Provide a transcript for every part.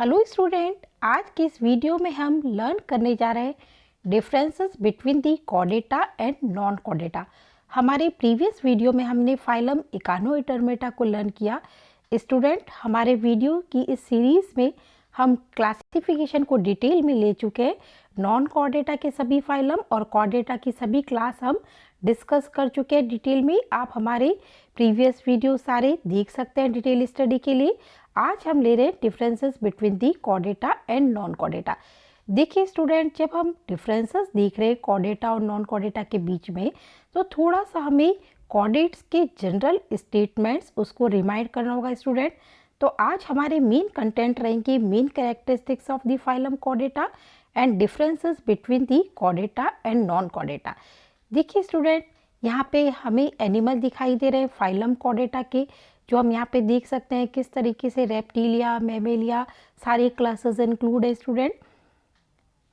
Hello student, आज के इस वीडियो में हम लर्न करने जा रहे हैं differences between the Chordata and non Chordata. हमारे प्रीवियस वीडियो में हमने फाइलम इकानोइटरमेटा को लर्न किया। स्टूडेंट, हमारे वीडियो की इस सीरीज़ में हम क्लासिफिकेशन को डिटेल में ले चुके हैं। नॉन कॉर्डेटा के सभी फाइलम और कॉर्डेटा की सभी क्लास हम डिस्कस कर चुके हैं डिटेल में। आप हमारे प्रीवियस वीडियो सारे देख सकते हैं डिटेल स्टडी के लिए। आज हम ले रहे हैं differences between the Chordata and non Chordata. देखिए स्टूडेंट, जब हम डिफरेंसेस देख रहे हैं कॉर्डेटा और नॉन कॉर्डेटा के बीच में, तो थोड़ा सा हमें कॉर्डेट्स के जनरल स्टेटमेंट्स उसको रिमाइंड करना होगा स्टूडेंट। तो आज हमारे मेन कंटेंट रहेंगे main characteristics of the phylum Chordata and differences between the Chordata and non Chordata. देखिए स्टूडेंट, यहाँ पे हमें एनिमल दिखाई दे रहे हैं फाइलम कॉर्डेटा के, जो हम यहाँ पे देख सकते हैं किस तरीके से रेप्टिलिया, मैमेलिया सारे क्लासेस इंक्लूड है स्टूडेंट।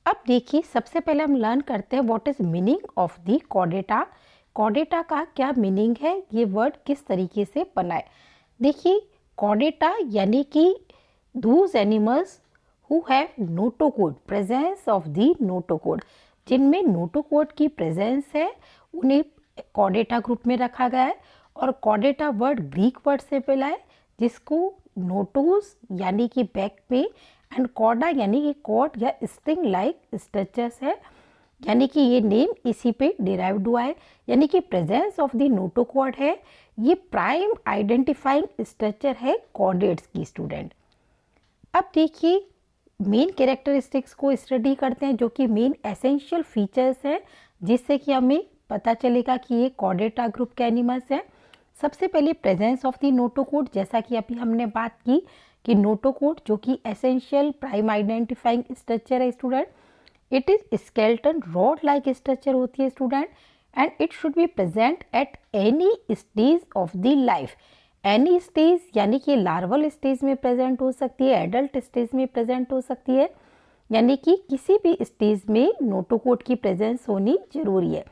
अब देखिए, सबसे पहले हम लर्न करते हैं what is meaning of the Chordata. Chordata का क्या मीनिंग है, ये वर्ड किस तरीके से बना है। देखिए, कॉर्डेटा यानी कि those animals who have notochord, presence of the notochord, जिनमें नोटोकोड की प्रेजेंस है उन्हें कॉर्डेटा ग्रुप में रखा गया है। और कॉर्डेटा वर्ड ग्रीक वर्ड से मिला है, जिसको नोटोस यानी कि बैक पे एंड कॉर्डा यानी कि कॉर्ड या स्टिंग लाइक स्ट्रक्चर्स है, यानी कि ये नेम इसी पे डिराइव्ड हुआ है। यानी कि प्रेजेंस ऑफ द नोटोकॉर्ड है, ये प्राइम आइडेंटिफाइंग स्ट्रक्चर है कॉर्डेट्स की स्टूडेंट। अब देखिए, मेन कैरेक्टरिस्टिक्स को स्टडी करते हैं, जो कि मेन एसेंशियल फीचर्स हैं, जिससे कि हमें पता चलेगा कि ये कॉर्डेटा ग्रुप के एनिमल्स हैं। सबसे पहले प्रेजेंस ऑफ द नोटोकोड, जैसा कि अभी हमने बात की कि नोटोकोड जो कि एसेंशियल प्राइम आइडेंटिफाइंग स्ट्रक्चर है student, it is skeleton rod like structure होती है student, and it should be present at any stage of the life. Any stage यानी कि लार्वल स्टेज में प्रेजेंट हो सकती है, एडल्ट स्टेज में प्रेजेंट हो सकती है, यानी कि किसी भी स्टेज में नोटोकोड की प्रेजेंस होनी जरूरी है।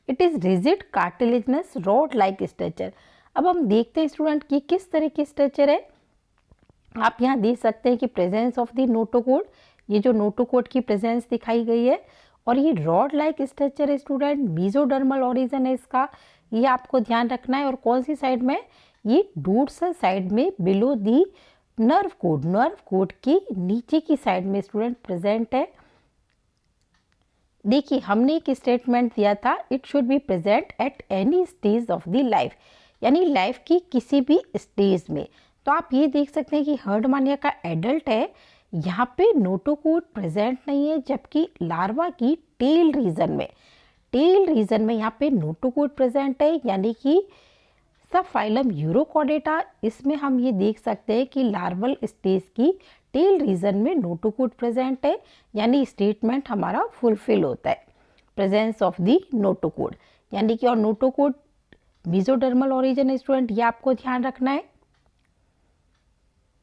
It is rigid cartilaginous rod like structure. अब हम देखते हैं स्टूडेंट कि किस तरह की स्ट्रक्चर है। आप यहाँ देख सकते हैं कि प्रेजेंस ऑफ द नोटोकोड, ये जो नोटोकोड की प्रेजेंस दिखाई गई है, और ये रॉड लाइक स्ट्रक्चर है स्टूडेंट, मीजोडर्मल ओरिजिन है इसका, ये आपको ध्यान रखना है। और कौन सी साइड में, ये डोर्सल साइड में बिलो दी नर्व कोड की नीचे की साइड में स्टूडेंट प्रेजेंट है। देखिए, हमने एक स्टेटमेंट दिया था, it should be present at any stage of the life, यानी लाइफ की किसी भी स्टेज में। तो आप ये देख सकते हैं कि हर्डमानिया का एडल्ट है, यहाँ पे नोटोकोड प्रेजेंट नहीं है, जबकि लार्वा की टेल रीजन में यहाँ पे नोटोकोड प्रेजेंट है, यानी कि सब फाइलम यूरोकॉर्डेटा, इसमें हम ये देख सकते हैं कि लार्वल स्टेज की टेल रीजन में नोटोकोड प्रेजेंट है, यानी स्टेटमेंट हमारा फुलफिल होता है, प्रेजेंस ऑफ दी नोटोकोड। यानी कि और नोटोकोड मीजोडर्मल ओरिजिन स्टूडेंट, ये आपको ध्यान रखना है।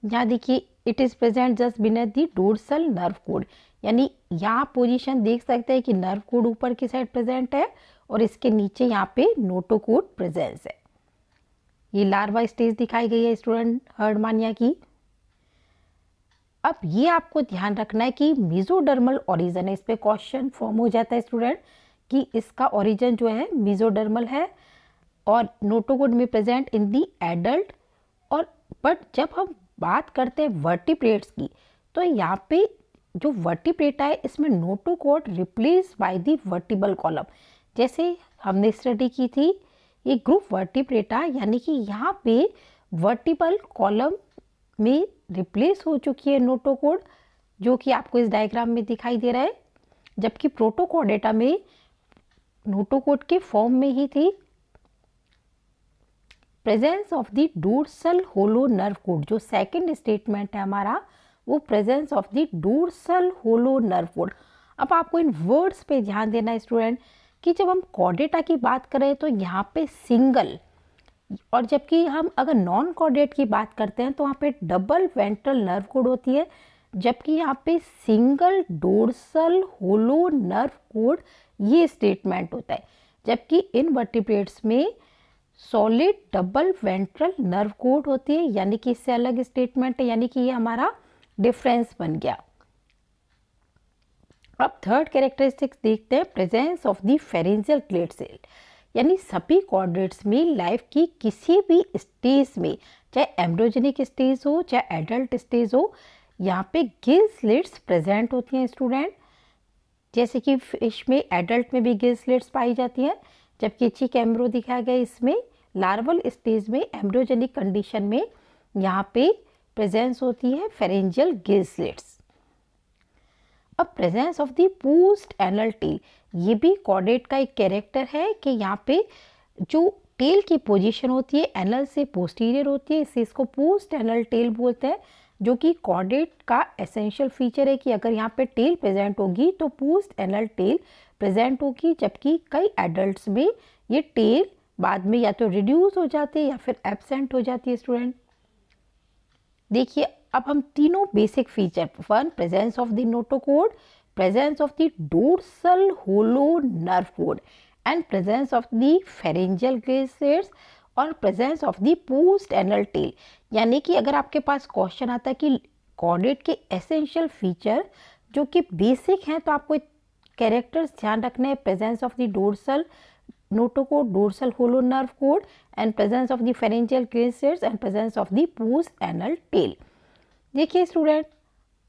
यहाँ देखिए, it is present just beneath the dorsal nerve code, यानी यहाँ पोजीशन देख सकते हैं कि नर्व कोड ऊपर की साइड प्रेजेंट है और इसके नीचे यहाँ पे नोटोकोड प्रेजेंस है। ये लार्वा स्टेज दिखाई गई है स्टूडेंट हर्डमानिया की। अब ये आपको ध्यान रखना है कि मीजोडर्मल ओरिजिन है, इस पे क्वेश्चन फॉर्म हो जाता है स्टूडेंट कि इसका ओरिजिन जो है मीजोडर्मल है और नोटोकोड में प्रेजेंट इन दी एडल्ट। और बट जब हम बात करते हैं वर्टिब्रेट्स की, तो यहाँ पे जो वर्टिब्रेटा है इसमें notochord replace by the vertebral column, जैसे हमने स्टडी की थी ये ग्रुप वर्टिब्रेटा, यानी कि यहाँ पे वर्टिबल कॉलम में रिप्लेस हो चुकी है नोटोकोड, जो कि आपको इस डायग्राम में दिखाई दे रहा है, जबकि प्रोटोकॉर्डेटा में नोटोकोड के फॉर्म में ही थी। Presence of the dorsal hollow nerve cord, जो सेकंड स्टेटमेंट है हमारा, वो presence of the dorsal hollow nerve cord. अब आपको इन वर्ड्स पे ध्यान देना है स्टूडेंट कि जब हम कॉर्डेटा की बात करें तो यहाँ पे सिंगल, और जबकि हम अगर नॉन कॉर्डेट की बात करते हैं तो वहाँ पे डबल वेंट्रल नर्व कोड होती है, जबकि यहाँ पे single dorsal hollow nerve cord ये स्टेटमेंट होता है। जबकि इन वर्टिब्रेट्स में solid double ventral nerve cord होती है, यानी कि इससे अलग स्टेटमेंट है, यानी कि ये हमारा डिफरेंस बन गया। अब थर्ड कैरेक्टरिस्टिक्स देखते हैं, presence of the pharyngeal gland cell, यानी सभी कॉर्डेट्स में लाइफ की किसी भी स्टेज में, चाहे एम्ब्रियोजेनिक स्टेज हो चाहे एडल्ट स्टेज हो, यहाँ पे गिल स्लिट्स प्रेजेंट होती हैं स्टूडेंट। जैसे कि फिश में एडल्ट में भी गिल स्लिट्स पाई जाती हैं, जबकि चिक एम्ब्रो दिखाया गया इसमें लार्वल स्टेज में एम्ब्रियोजेनिक कंडीशन में यहाँ पे प्रेजेंस होती है फेरेंजियल गिल स्लिट्स। अब presence of the post anal tell, ये भी कॉर्डेट का एक कैरेक्टर है कि यहाँ पे जो टेल की पोजीशन होती है एनल से पोस्टीरियर होती है, इससे इसको पोस्ट एनल टेल बोलते हैं, जो कि कॉर्डेट का एसेंशियल फीचर है कि अगर यहाँ पे टेल प्रेजेंट होगी तो पोस्ट एनल टेल प्रेजेंट होगी, जबकि कई एडल्ट्स में ये टेल बाद में या तो रिड्यूस हो जाती है या फिर एब्सेंट हो जाती है स्टूडेंट। देखिए अब हम तीनों basic feature, one presence of the notochord, presence of the dorsal hollow nerve cord and presence of the pharyngeal glands और presence of the post anal tail. यानी कि अगर आपके पास क्वेश्चन आता है कि कॉर्डेट के एसेंशियल फीचर जो कि बेसिक हैं, तो आपको कैरेक्टर्स ध्यान रखने हैं, presence of the dorsal notochord, dorsal hollow nerve cord and presence of the pharyngeal glaciers and presence of the post anal tail। देखिए स्टूडेंट,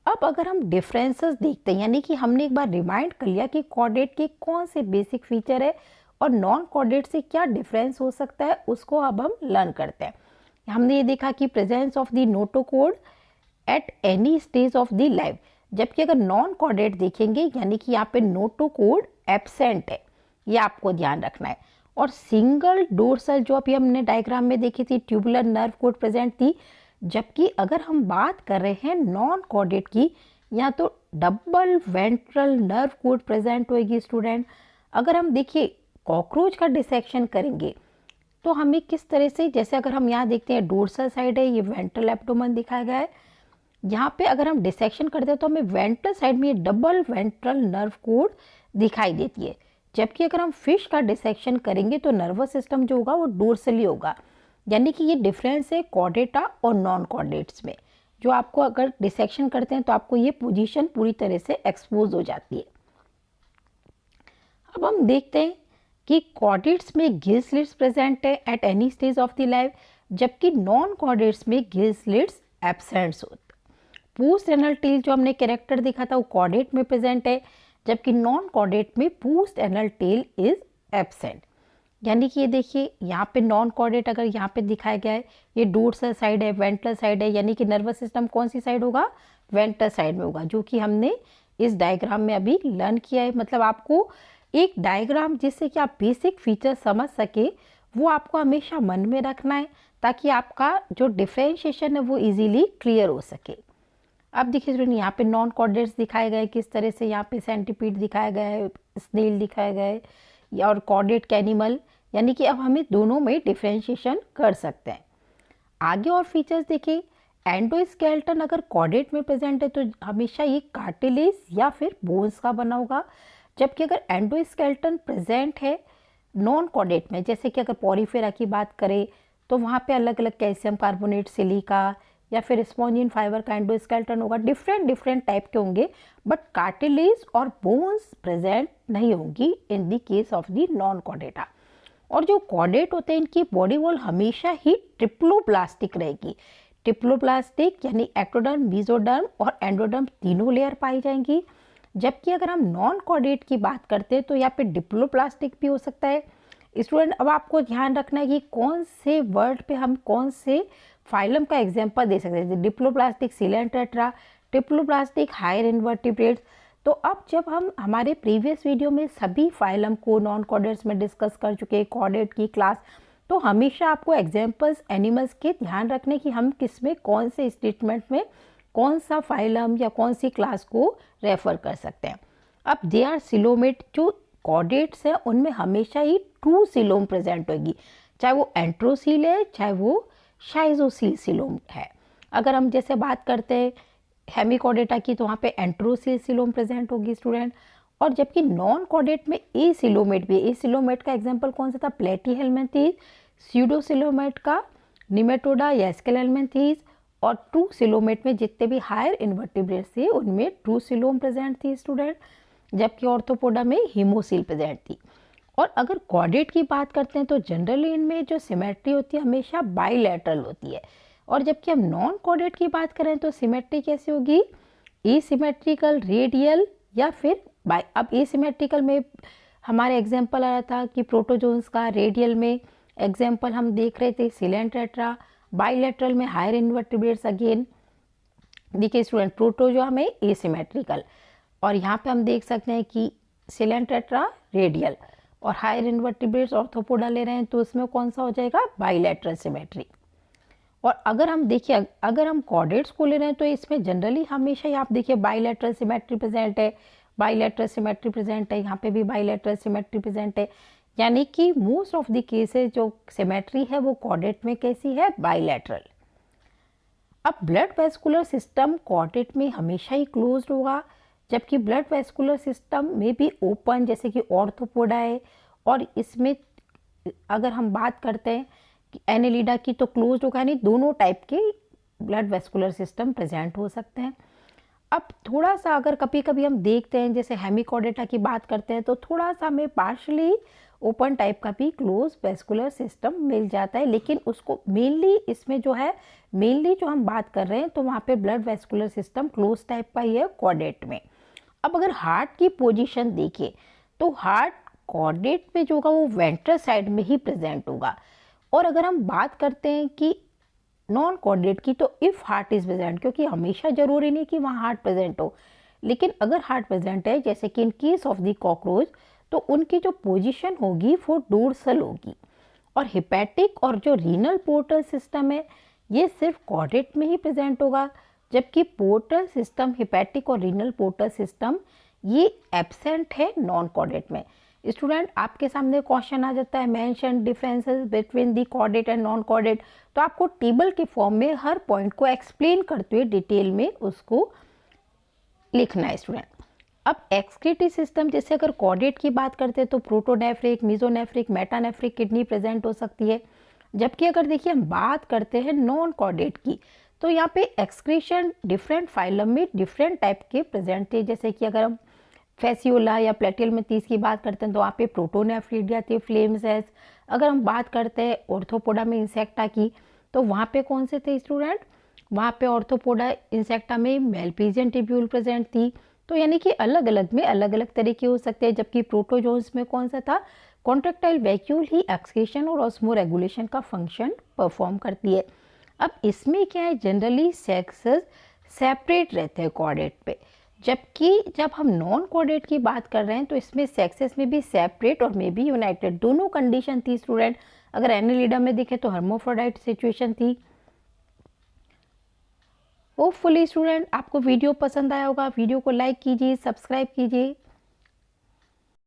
अब अगर हम डिफरेंसेस देखते हैं, यानी कि हमने एक बार रिमाइंड कर लिया कि कॉर्डेट के कौन से बेसिक फीचर है और नॉन कॉर्डेट से क्या डिफरेंस हो सकता है, उसको अब हम लर्न करते हैं। हमने ये देखा कि presence of the notochord at any stage of the life, जबकि अगर नॉन कॉर्डेट देखेंगे यानी कि यहाँ पे नोटोकॉर्ड एब्सेंट है, ये आपको ध्यान रखना है। और सिंगल डोर्सल जो अभी हमने डायग्राम में देखी थी, ट्यूबुलर नर्व कोड प्रेजेंट थी, जबकि अगर हम बात कर रहे हैं नॉन कॉर्डेट की, या तो double ventral nerve code present होगी स्टूडेंट। अगर हम देखिए कॉकरोच का डिसेक्शन करेंगे तो हमें किस तरह से, जैसे अगर हम यहाँ देखते हैं डोर्सल साइड है, ये वेंट्रल एब्डोमेन दिखाया गया है, यहाँ पे अगर हम डिसेक्शन करते हैं तो हमें वेंट्रल साइड में ये डबल वेंट्रल नर्व कोड दिखाई देती है, जबकि अगर हम फिश का डिसेक्शन करेंगे तो नर्वस सिस्टम जो होगा वो डोर्सली होगा। यानी कि ये डिफरेंस है कॉर्डेटा और नॉन कॉर्डेट्स में, जो आपको अगर डिसेक्शन करते हैं तो आपको ये पोजीशन पूरी तरह से एक्सपोज हो जाती है। अब हम देखते हैं कि कॉर्डेट्स में गिल स्लिट्स प्रेजेंट है at any stage of the life, जबकि नॉन कॉर्डेट्स में गिल स्लिट्स एब्सेंट होते। पोस्ट एनल टेल जो हमने कैरेक्टर देखा था वो कॉर्डेट में प्रेजेंट है, जबकि नॉन कॉर्डेट में post anal tell is absent. यानी कि ये देखिए यहाँ पे नॉन कॉर्डेट अगर यहाँ पे दिखाया गया है, ये डोर्सल साइड है, वेंट्रल साइड है, यानी कि नर्वस सिस्टम कौन सी साइड होगा, वेंट्रल साइड में होगा, जो कि हमने इस डायग्राम में अभी लर्न किया है। मतलब आपको एक डायग्राम जिससे कि आप बेसिक फीचर समझ सके, वो आपको हमेशा मन में रखना है, ताकि आपका जो डिफ्रेंशिएशन है वो इजीली क्लियर हो सके। अब देखिए स्टूडेंट, यहाँ पे नॉन कॉर्डेट्स दिखाए गए किस तरह से, यहाँ पे सेंटीपीड दिखाया गया है, स्नेल दिखाया गया है, और कॉर्डेट कैनिमल, यानी कि अब हमें दोनों में डिफ्रेंशिएशन कर सकते हैं। आगे और फीचर्स देखिए, एंडोस्केलेटन अगर कॉर्डेट में प्रेजेंट है तो हमेशा ये कार्टिलेज या फिर बोन्स का बना होगा, जबकि अगर एंडोस्केलेटन प्रेजेंट है नॉन कॉर्डेट में, जैसे कि अगर पॉरीफेरा की बात करें तो वहाँ पे अलग अलग कैल्शियम कार्बोनेट, सिलिका या फिर स्पॉन्जिन फाइबर का एंडोस्केलेटन होगा, डिफरेंट टाइप के होंगे, बट कार्टिलेज और बोन्स प्रेजेंट नहीं होंगी in the case of the non Chordata. और जो कॉर्डेट होते हैं इनकी बॉडी वॉल हमेशा ही ट्रिप्लोप्लास्टिक रहेगी। ट्रिप्लोप्लास्टिक यानी एक्टोडर्म, मेसोडर्म और एंडोडर्म तीनों लेयर पाई जाएंगी, जबकि अगर हम नॉन कॉर्डेट की बात करते हैं तो यहाँ पे डिप्लोप्लास्टिक भी हो सकता है। स्टूडेंट, अब आपको ध्यान रखना है कि कौन से वर्ड पे हम कौन से फाइलम का एग्जाम्पल दे सकते हैं, diploblastic coelenterata, diploblastic higher invertebrates. तो अब जब हम हमारे प्रीवियस वीडियो में सभी फाइलम को नॉन कॉर्डेट्स में डिस्कस कर चुके हैं, कॉर्डेट की क्लास, तो हमेशा आपको एग्जाम्पल्स एनिमल्स के ध्यान रखने कि हम किस में कौन से स्टेटमेंट में कौन सा फाइलम या कौन सी क्लास को रेफर कर सकते हैं। अब दे आर सिलोमेट, जो कॉर्डेट्स हैं उनमें हमेशा ही ट्रू सिलोम प्रेजेंट होगी, चाहे वो एंट्रोसील है चाहे वो शाइजोसील सिलोम है। अगर हम जैसे बात करते हैं हेमिकॉर्डेटा की तो वहाँ पे एंट्रोसील सिलोम प्रेजेंट होगी स्टूडेंट। और जबकि नॉन कॉर्डेट में ए सिलोमेट भी, ए सिलोमेट का एग्जांपल कौन सा था, प्लेटीहेल्मिन्थीज, स्यूडोसिलोमेट का निमेटोडा या स्केलेल्मिन्थीज, और ट्रू सिलोमेट में जितने भी हायर इन्वर्टिब्रेट्स थे उनमें ट्रू सिलोम प्रेजेंट थी स्टूडेंट, जबकि ऑर्थोपोडा में हीमोसील प्रेजेंट थी। और अगर कॉर्डेट की बात करते हैं तो जनरली इनमें जो सिमेट्री होती है हमेशा बाईलैटरल होती है, और जबकि हम नॉन कॉर्डेट की बात करें तो सिमेट्री कैसी होगी, एसिमेट्रिकल, रेडियल या फिर बाई। अब एसिमेट्रिकल में हमारे एग्जाम्पल आ रहा था कि प्रोटोजोन्स का, रेडियल में एग्जाम्पल हम देख रहे थे सिलेंट्रेट्रा, बाईलैटरल में हायर इन्वर्टिब्रेट्स अगेन देखिए स्टूडेंट प्रोटोजोआ में एसिमेट्रिकल, और यहाँ पे हम देख सकते हैं कि सिलेंट्रेट्रा रेडियल और हायर इन्वर्टिब्रेट्स ऑर्थोपोडा ले रहे हैं तो उसमें कौन सा हो जाएगा, बाईलैटरल सिमेट्री। और अगर हम देखिए अगर हम कॉर्डेट्स को ले रहे हैं तो इसमें जनरली हमेशा ही आप देखिए बाईलैटरल सिमेट्री प्रेजेंट है, बाईलैटरल सिमेट्री प्रेजेंट है, यहाँ पे भी बाईलैटरल सिमेट्री प्रेजेंट है, यानी कि मोस्ट ऑफ द केसेस जो सिमेट्री है वो कॉर्डेट में कैसी है, बाईलैटरल। अब ब्लड वेस्कुलर सिस्टम कॉर्डेट में हमेशा ही क्लोज्ड होगा, जबकि ब्लड वेस्कुलर सिस्टम में भी ओपन जैसे कि ऑर्थोपोडा है, और इसमें अगर हम बात करते हैं कि एनेलिडा की तो क्लोज्ड होगा, यानी दोनों टाइप के ब्लड वेस्कुलर सिस्टम प्रेजेंट हो सकते हैं। अब थोड़ा सा अगर कभी कभी हम देखते हैं जैसे हेमिकॉर्डेटा की बात करते हैं तो थोड़ा सा हमें पार्शली ओपन टाइप का भी क्लोज वेस्कुलर सिस्टम मिल जाता है, लेकिन उसको मेनली इसमें जो है मेनली जो हम बात कर रहे हैं तो वहाँ पे blood vascular system close type का ही है कॉर्डेट में। अब अगर हार्ट की पोजीशन देखें तो हार्ट कॉर्डेट में जो होगा वो वेंट्रल साइड में ही प्रेजेंट होगा। और अगर हम बात करते हैं कि नॉन कॉर्डेट की तो इफ़ हार्ट इज प्रेजेंट, क्योंकि हमेशा जरूरी नहीं कि वहाँ हार्ट प्रेजेंट हो, लेकिन अगर हार्ट प्रेजेंट है जैसे कि in case of the cockroach तो उनकी जो पोजीशन होगी वो डोर्सल होगी। और हिपैटिक और जो रीनल पोर्टल सिस्टम है ये सिर्फ कॉर्डेट में ही प्रेजेंट होगा, जबकि पोर्टल सिस्टम, हिपैटिक और रीनल पोर्टल सिस्टम ये एब्सेंट है नॉन कॉर्डेट में। स्टूडेंट आपके सामने क्वेश्चन आ जाता है mention differences between the chordate and non chordate, तो आपको टेबल के फॉर्म में हर पॉइंट को एक्सप्लेन करते हुए डिटेल में उसको लिखना है स्टूडेंट। अब एक्सक्रीटरी सिस्टम जैसे अगर कॉर्डेट की बात करते हैं तो प्रोटोनेफ्रिक, मीजोनेफ्रिक, मेटानेफ्रिक किडनी प्रेजेंट हो सकती है, जबकि अगर देखिए हम बात करते हैं नॉन कॉर्डेट की तो यहाँ पे एक्सक्रीशन डिफरेंट फाइलम में डिफरेंट टाइप के प्रेजेंट थे, जैसे कि अगर हम फैसियोला या प्लेटियलमेंथीस की बात करते हैं तो वहाँ पे प्रोटोनेफ्रिडिया थे, फ्लेम्सेस। अगर हम बात करते हैं ऑर्थोपोडा में इंसेक्टा की तो वहाँ पे कौन से थे स्टूडेंट, वहाँ पे ऑर्थोपोडा इंसेक्टा में मेलपीजियन टिब्यूल प्रेजेंट थी। तो यानी कि अलग अलग में अलग अलग तरीके हो सकते हैं, जबकि प्रोटोजोन्स में कौन सा था, कॉन्ट्रेक्टाइल वैक्यूल ही एक्सक्रीशन और ऑस्मो रेगुलेशन का फंक्शन परफॉर्म करती है। अब इसमें क्या है, जनरली सेक्सेस सेपरेट रहते हैं कॉर्डेट पे, जबकि जब हम नॉन कॉर्डेट की बात कर रहे हैं तो इसमें सेक्सेस में भी सेपरेट और में भी यूनाइटेड दोनों कंडीशन थी स्टूडेंट। अगर एनेलिडा में देखें तो हर्मोफ्रोडाइट सिचुएशन थी। होपफुली स्टूडेंट आपको वीडियो पसंद आया होगा, वीडियो को लाइक कीजिए, सब्सक्राइब कीजिए।